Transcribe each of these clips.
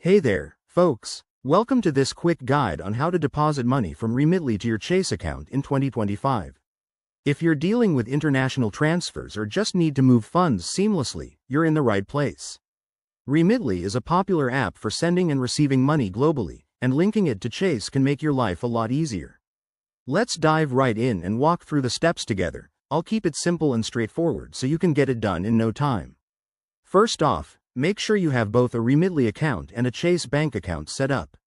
Hey there, folks. Welcome to this quick guide on how to deposit money from Remitly to your Chase account in 2025. If you're dealing with international transfers or just need to move funds seamlessly, you're in the right place. Remitly is a popular app for sending and receiving money globally, and linking it to Chase can make your life a lot easier. Let's dive right in and walk through the steps together. I'll keep it simple and straightforward so you can get it done in no time. First off, make sure you have both a Remitly account and a Chase bank account set up.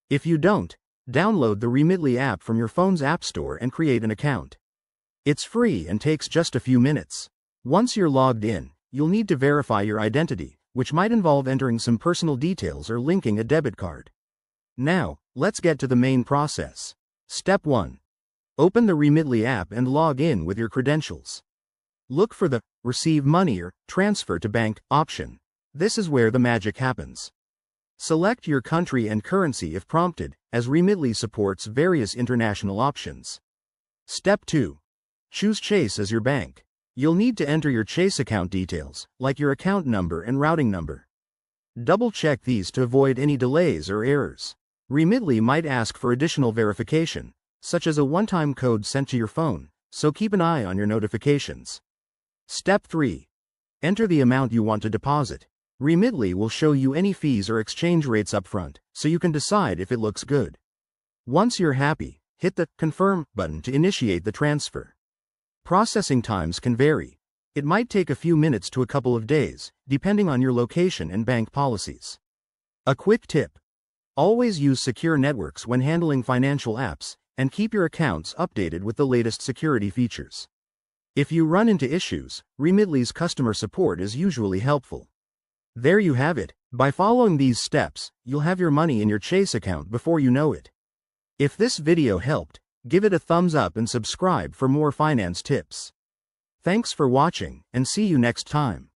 If you don't, download the Remitly app from your phone's app store and create an account. It's free and takes just a few minutes. Once you're logged in, you'll need to verify your identity, which might involve entering some personal details or linking a debit card. Now, let's get to the main process. Step 1. Open the Remitly app and log in with your credentials. Look for the Receive Money or Transfer to Bank option. This is where the magic happens. Select your country and currency if prompted, as Remitly supports various international options. Step 2. Choose Chase as your bank. You'll need to enter your Chase account details, like your account number and routing number. Double-check these to avoid any delays or errors. Remitly might ask for additional verification, such as a one-time code sent to your phone, so keep an eye on your notifications. Step 3. Enter the amount you want to deposit. Remitly will show you any fees or exchange rates upfront, so you can decide if it looks good. Once you're happy, hit the Confirm button to initiate the transfer. Processing times can vary. It might take a few minutes to a couple of days, depending on your location and bank policies. A quick tip: always use secure networks when handling financial apps, and keep your accounts updated with the latest security features. If you run into issues, Remitly's customer support is usually helpful. There you have it. By following these steps, you'll have your money in your Chase account before you know it. If this video helped, give it a thumbs up and subscribe for more finance tips. Thanks for watching, and see you next time.